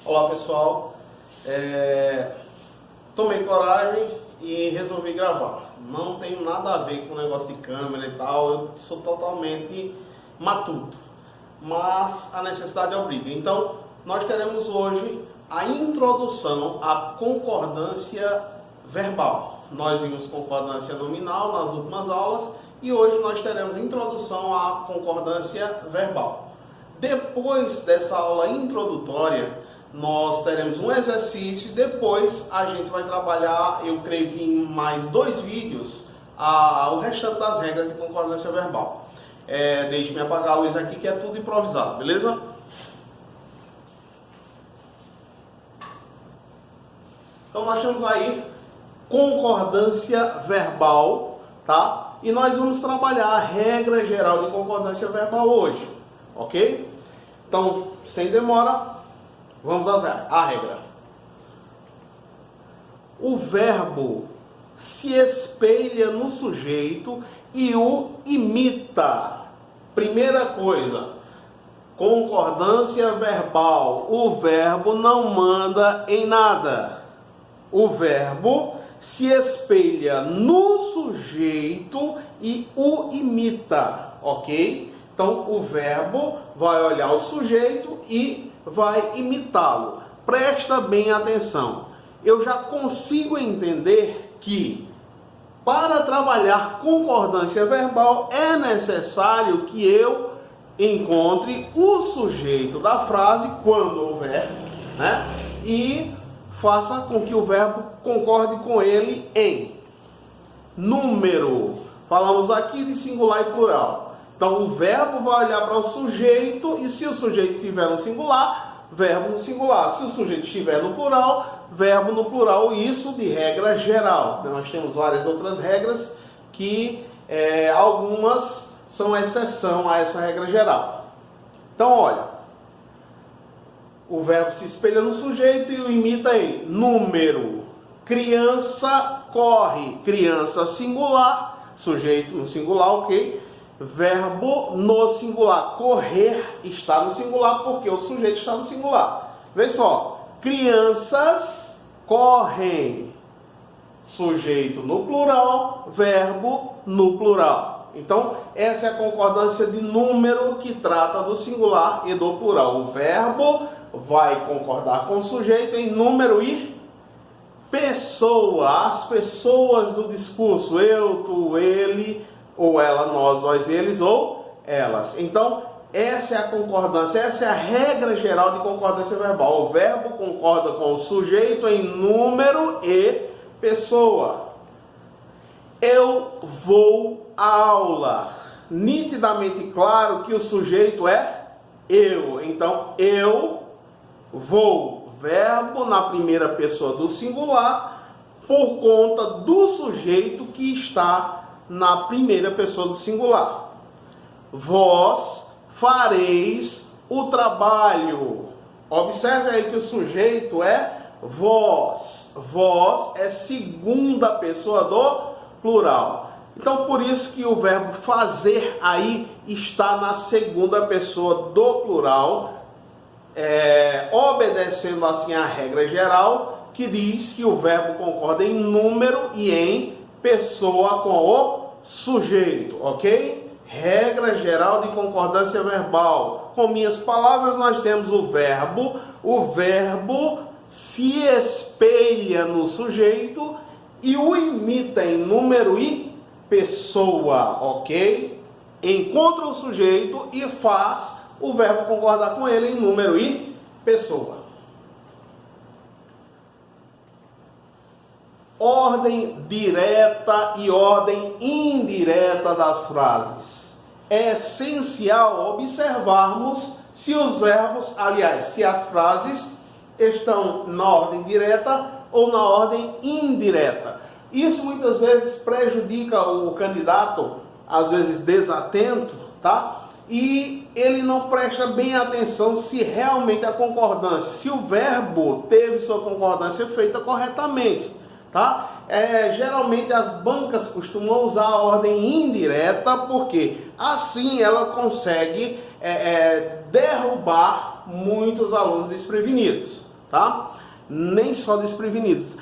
Olá pessoal, tomei coragem e resolvi gravar. Não tenho nada a ver com o negócio de câmera e tal, eu sou totalmente matuto, mas a necessidade obriga. Então nós teremos hoje a introdução à concordância verbal. Nós vimos concordância nominal nas últimas aulas e hoje nós teremos introdução à concordância verbal. Depois dessa aula introdutória, nós teremos um exercício e depois a gente vai trabalhar, eu creio que em mais 2 vídeos, o restante das regras de concordância verbal. Deixe-me apagar a luz aqui que é tudo improvisado, beleza? Então nós temos aí concordância verbal, tá? E nós vamos trabalhar a regra geral de concordância verbal hoje, ok? Então, sem demora, vamos à regra. O verbo se espelha no sujeito e o imita. Primeira coisa, concordância verbal. O verbo não manda em nada. O verbo se espelha no sujeito e o imita, ok? Então, o verbo vai olhar o sujeito e vai imitá-lo. Presta bem atenção. Eu já consigo entender que para trabalhar concordância verbal é necessário que eu encontre o sujeito da frase quando houver, né? E faça com que o verbo concorde com ele em número. Falamos aqui de singular e plural. Então, o verbo vai olhar para o sujeito e se o sujeito estiver no singular, verbo no singular. Se o sujeito estiver no plural, verbo no plural. Isso de regra geral. Nós temos várias outras regras que algumas são exceção a essa regra geral. Então, olha. O verbo se espelha no sujeito e o imita em número. Criança corre. Criança singular. Sujeito no singular, ok? Verbo no singular. Correr está no singular porque o sujeito está no singular. Vê só. Crianças correm. Sujeito no plural. Verbo no plural. Então, essa é a concordância de número que trata do singular e do plural. O verbo vai concordar com o sujeito em número e pessoa. As pessoas do discurso. Eu, tu, ele, ou ela, nós, vós, eles, ou elas. Então, essa é a concordância, essa é a regra geral de concordância verbal. O verbo concorda com o sujeito em número e pessoa. Eu vou à aula. Nitidamente claro que o sujeito é eu. Então, eu vou. Verbo na primeira pessoa do singular por conta do sujeito que está na primeira pessoa do singular. Vós fareis o trabalho. Observe aí que o sujeito é vós. Vós é segunda pessoa do plural. Então, por isso que o verbo fazer aí está na segunda pessoa do plural, obedecendo assim a regra geral, que diz que o verbo concorda em número e em pessoa com o sujeito, ok? Regra geral de concordância verbal. Com minhas palavras, nós temos o verbo se espelha no sujeito e o imita em número e pessoa, ok? Encontra o sujeito e faz o verbo concordar com ele em número e pessoa. Ordem direta e ordem indireta das frases. É essencial observarmos se os verbos, aliás, se as frases estão na ordem direta ou na ordem indireta. Isso muitas vezes prejudica o candidato, às vezes desatento, tá? E ele não presta bem atenção se realmente a concordância, se o verbo teve sua concordância feita corretamente. Tá? Geralmente as bancas costumam usar a ordem indireta, porque assim ela consegue derrubar muitos alunos desprevenidos. tá? Nem só desprevenidos,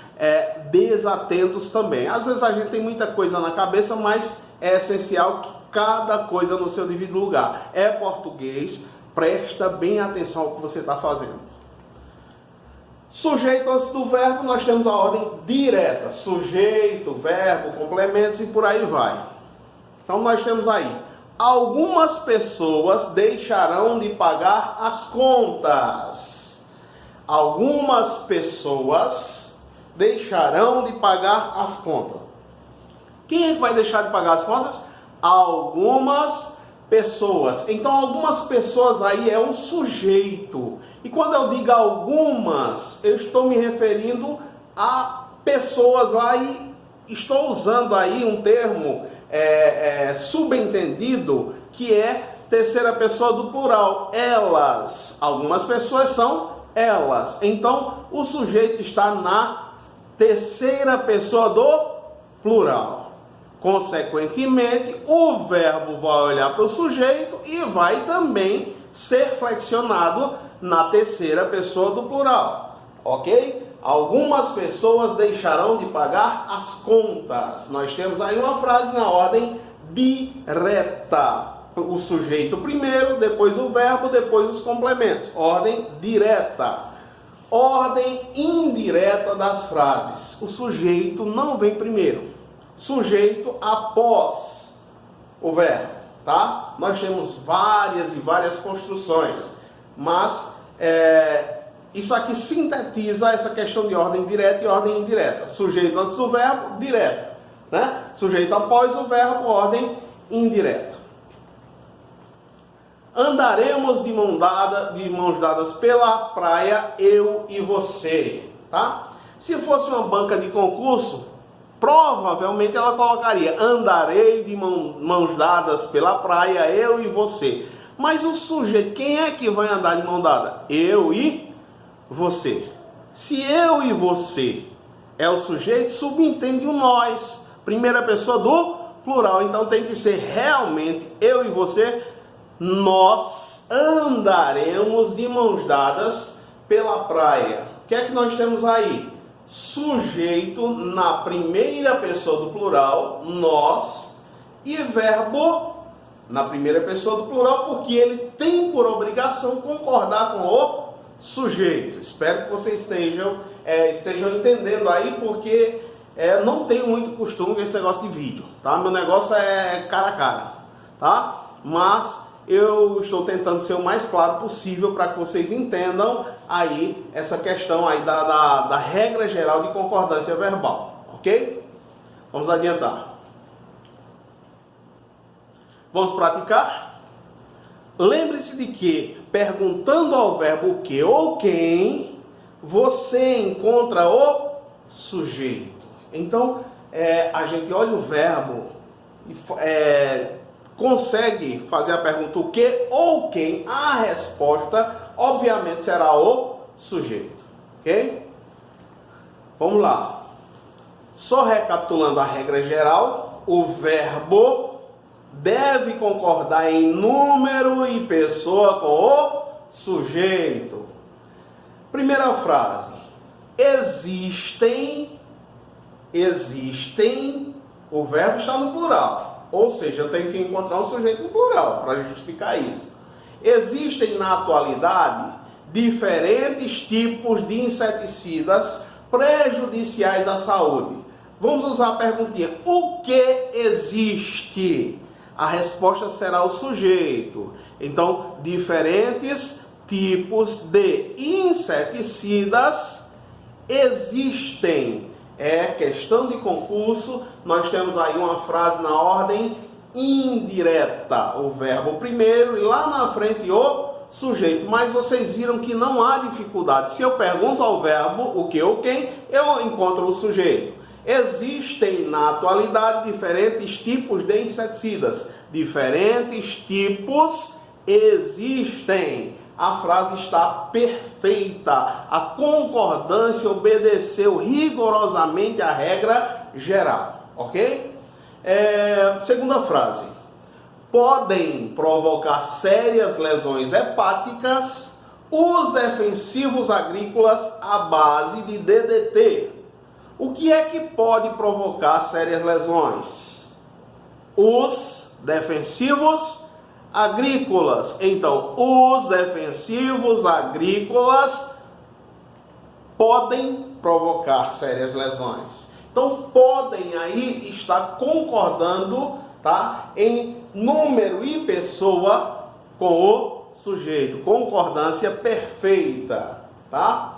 desatentos também. Às vezes a gente tem muita coisa na cabeça, mas é essencial que cada coisa no seu devido lugar. É português, presta bem atenção ao que você está fazendo. Sujeito antes do verbo, nós temos a ordem direta. Sujeito, verbo, complementos e por aí vai. Então nós temos aí: algumas pessoas deixarão de pagar as contas. Algumas pessoas deixarão de pagar as contas. Quem é que vai deixar de pagar as contas? Algumas pessoas. Então, algumas pessoas aí é o sujeito. E quando eu digo algumas, eu estou me referindo a pessoas lá e estou usando aí um termo subentendido, que é terceira pessoa do plural. Elas. Algumas pessoas são elas. Então, o sujeito está na terceira pessoa do plural. Consequentemente, o verbo vai olhar para o sujeito e vai também ser flexionado na terceira pessoa do plural. Ok? Algumas pessoas deixarão de pagar as contas. Nós temos aí uma frase na ordem direta. O sujeito primeiro, depois o verbo, depois os complementos. Ordem direta. Ordem indireta das frases. O sujeito não vem primeiro. Sujeito após o verbo, tá? Nós temos várias e várias construções, mas isso aqui sintetiza essa questão de ordem direta e ordem indireta. Sujeito antes do verbo, direto, né? Sujeito após o verbo, ordem indireta. Andaremos de mãos dadas pela praia, eu e você, tá? Se fosse uma banca de concurso, provavelmente ela colocaria: andarei de mãos dadas pela praia, eu e você. Mas o sujeito, quem é que vai andar de mão dada? Eu e você. Se eu e você é o sujeito, subentende o nós, primeira pessoa do plural. Então tem que ser realmente eu e você. Nós andaremos de mãos dadas pela praia. O que é que nós temos aí? Sujeito na primeira pessoa do plural, nós, e verbo na primeira pessoa do plural, porque ele tem por obrigação concordar com o sujeito. Espero que vocês estejam entendendo aí, porque não tenho muito costume com esse negócio de vídeo, tá? Meu negócio é cara a cara, tá? Mas eu estou tentando ser o mais claro possível para que vocês entendam aí essa questão aí da regra geral de concordância verbal, ok? Vamos adiantar. Vamos praticar? Lembre-se de que, perguntando ao verbo o que ou quem, você encontra o sujeito. Então, a gente olha o verbo e consegue fazer a pergunta o que ou quem, a resposta obviamente será o sujeito, ok? Vamos lá. Só recapitulando a regra geral, o verbo deve concordar em número e pessoa com o sujeito. Primeira frase: existem, o verbo está no plural. Ou seja, eu tenho que encontrar um sujeito no plural para justificar isso. Existem na atualidade diferentes tipos de inseticidas prejudiciais à saúde. Vamos usar a perguntinha: o que existe? A resposta será o sujeito. Então, diferentes tipos de inseticidas existem. É questão de concurso, nós temos aí uma frase na ordem indireta, o verbo primeiro e lá na frente o sujeito. Mas vocês viram que não há dificuldade. Se eu pergunto ao verbo o que ou quem, eu encontro o sujeito. Existem na atualidade diferentes tipos de inseticidas. Diferentes tipos existem. A frase está perfeita. A concordância obedeceu rigorosamente à regra geral, ok? Segunda frase. Podem provocar sérias lesões hepáticas os defensivos agrícolas à base de DDT. O que é que pode provocar sérias lesões? Os defensivos agrícolas. Então, os defensivos agrícolas podem provocar sérias lesões. Então, podem aí estar concordando, tá, em número e pessoa com o sujeito. Concordância perfeita, tá?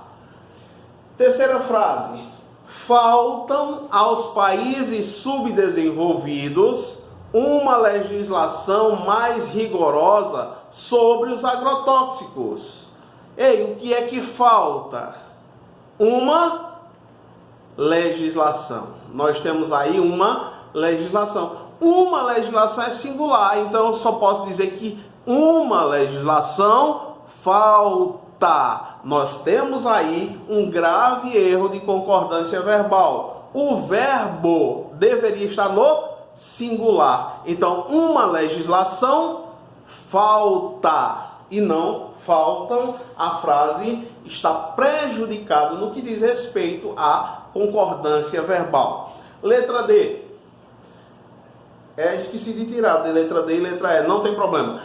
Terceira frase. Faltam aos países subdesenvolvidos uma legislação mais rigorosa sobre os agrotóxicos. Ei, o que é que falta? Uma legislação. Nós temos aí uma legislação. Uma legislação é singular, então eu só posso dizer que uma legislação falta. Nós temos aí um grave erro de concordância verbal. O verbo deveria estar no singular. Então, uma legislação falta e não faltam. A frase está prejudicada no que diz respeito à concordância verbal. Letra D. Esqueci de tirar de letra D e letra E, não tem problema.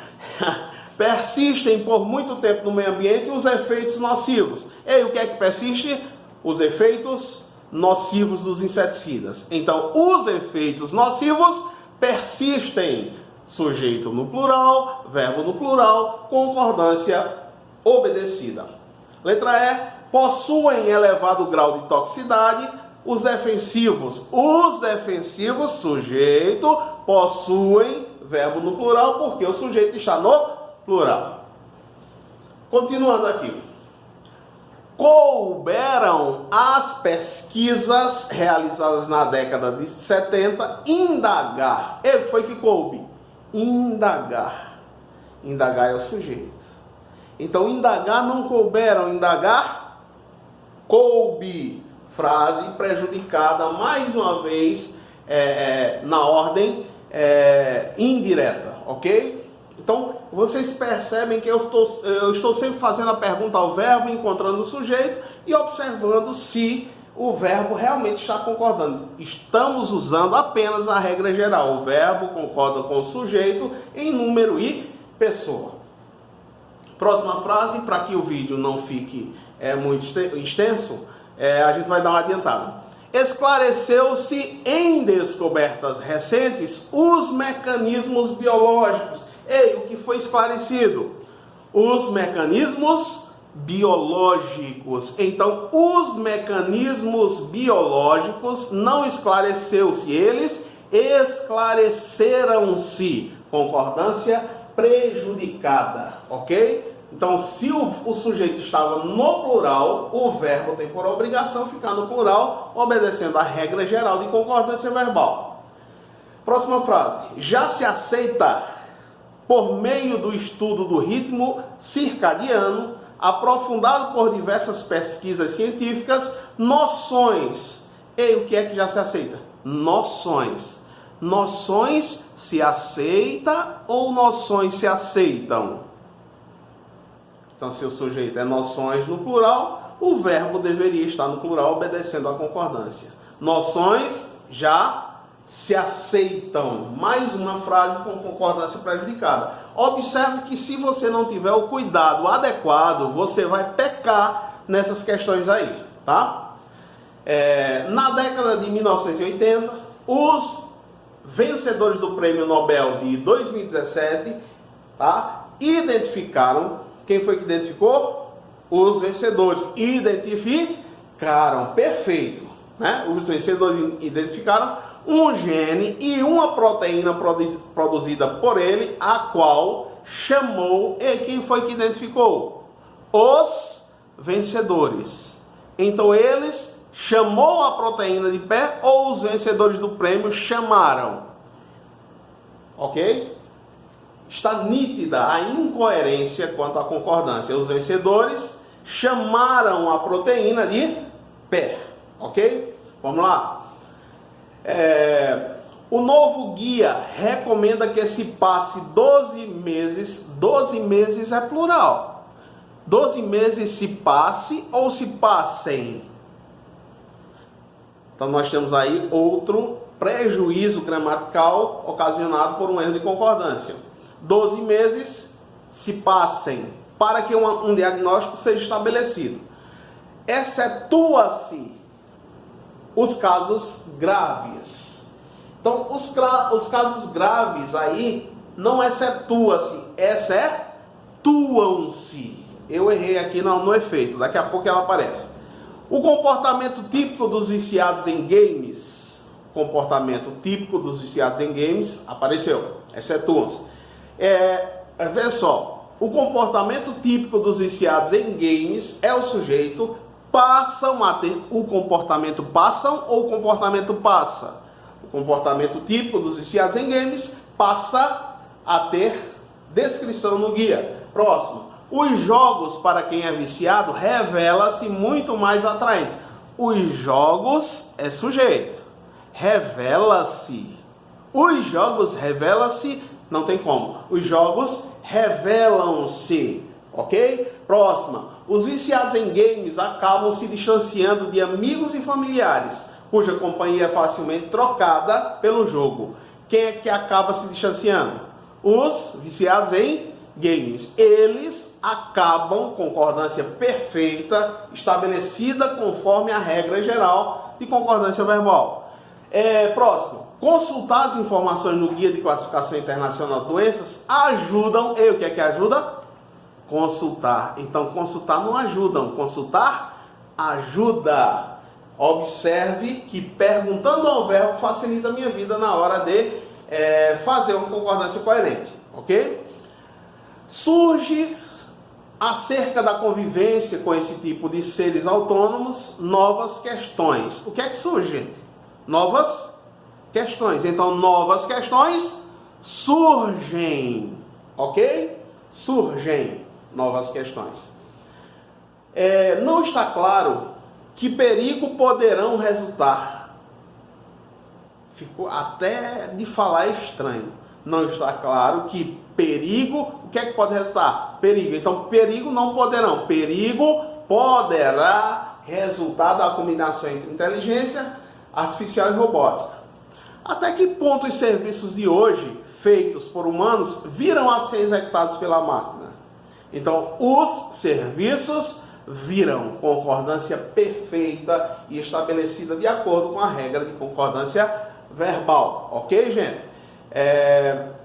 Persistem por muito tempo no meio ambiente os efeitos nocivos. E o que é que persiste? Os efeitos nocivos dos inseticidas. Então, os efeitos nocivos persistem. Sujeito no plural, verbo no plural, concordância obedecida. Letra E. Possuem elevado grau de toxicidade os defensivos. Os defensivos, sujeito, possuem, verbo no plural, porque o sujeito está no plural. Continuando aqui. Couberam as pesquisas realizadas na década de 70 indagar. O que foi que coube? Indagar. Indagar é o sujeito. Então, indagar não couberam, indagar coube. Frase prejudicada, mais uma vez, na ordem indireta, ok? Então, vocês percebem que eu estou sempre fazendo a pergunta ao verbo, encontrando o sujeito e observando se o verbo realmente está concordando. Estamos usando apenas a regra geral. O verbo concorda com o sujeito em número e pessoa. Próxima frase, para que o vídeo não fique muito extenso, a gente vai dar uma adiantada. Esclareceu-se em descobertas recentes os mecanismos biológicos. O que foi esclarecido? Os mecanismos biológicos. Então, os mecanismos biológicos não esclareceu-se, eles esclareceram-se. Concordância prejudicada, ok? Então, se o sujeito estava no plural, o verbo tem por obrigação ficar no plural, obedecendo a regra geral de concordância verbal. Próxima frase. Já se aceita, por meio do estudo do ritmo circadiano, aprofundado por diversas pesquisas científicas, noções. E o que é que já se aceita? Noções. Noções se aceita ou noções se aceitam? Então, se o sujeito é noções no plural, o verbo deveria estar no plural, obedecendo a concordância. Noções já se aceitam. Mais uma frase com concordância prejudicada. Observe que se você não tiver o cuidado adequado, você vai pecar nessas questões aí, tá? Na década de 1980, os vencedores do Prêmio Nobel de 2017, tá, identificaram. Quem foi que identificou? Os vencedores identificaram, perfeito, né? Os vencedores identificaram um gene e uma proteína produzida por ele, a qual chamou. E quem foi que identificou? Os vencedores. Então eles chamou a proteína de pé ou os vencedores do prêmio chamaram? Ok? Está nítida a incoerência quanto à concordância. Os vencedores chamaram a proteína de pé. Ok? Vamos lá. O novo guia recomenda que se passe 12 meses. 12 meses é plural. 12 meses se passe ou se passem? Então nós temos aí outro prejuízo gramatical ocasionado por um erro de concordância. 12 meses se passem, para que um diagnóstico seja estabelecido. Excetua-se os casos graves. Então, os casos graves aí não excetua-se, excetuam-se. Eu errei aqui no efeito, daqui a pouco ela aparece. O comportamento típico dos viciados em games, apareceu, excetuam-se. Veja só, o comportamento típico dos viciados em games é o sujeito passam a ter o comportamento passam ou o comportamento passa. O comportamento típico dos viciados em games passa a ter descrição no guia. Próximo. Os jogos para quem é viciado revela-se muito mais atraentes. Os jogos é sujeito. Revela-se. Os jogos revela-se, não tem como. Os jogos revelam-se. Ok? Próxima. Os viciados em games acabam se distanciando de amigos e familiares, cuja companhia é facilmente trocada pelo jogo. Quem é que acaba se distanciando? Os viciados em games. Eles acabam, concordância perfeita, estabelecida conforme a regra geral de concordância verbal. Próximo. Consultar as informações no Guia de Classificação Internacional de Doenças ajudam. O que é que ajuda? Consultar. Então, consultar não ajudam. Consultar ajuda. Observe que perguntando ao verbo facilita a minha vida na hora de fazer uma concordância coerente. Ok? Surge, acerca da convivência com esse tipo de seres autônomos, novas questões. O que é que surge, gente? Novas questões. Então, novas questões surgem. Ok? Surgem novas questões. Não está claro que perigo poderão resultar. Ficou até de falar estranho. Não está claro que perigo, o que é que pode resultar? Perigo. Então, perigo não poderão. Perigo poderá resultar da combinação entre inteligência artificial e robótica. Até que ponto os serviços de hoje, feitos por humanos, virão a ser executados pela máquina? Então, os serviços virão concordância perfeita e estabelecida de acordo com a regra de concordância verbal. Ok, gente?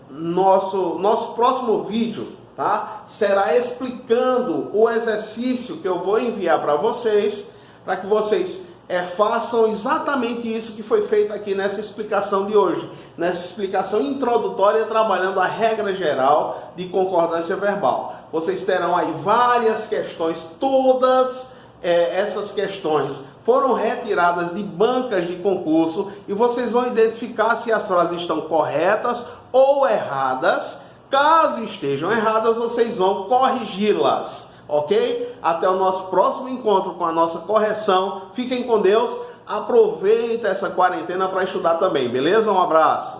Nosso próximo vídeo, tá, será explicando o exercício que eu vou enviar para vocês, para que vocês façam exatamente isso que foi feito aqui nessa explicação de hoje, nessa explicação introdutória, trabalhando a regra geral de concordância verbal. Vocês terão aí várias questões, todas essas questões foram retiradas de bancas de concurso e vocês vão identificar se as frases estão corretas ou erradas. Caso estejam erradas, vocês vão corrigi-las. Ok? Até o nosso próximo encontro com a nossa correção. Fiquem com Deus. Aproveita essa quarentena para estudar também, beleza? Um abraço.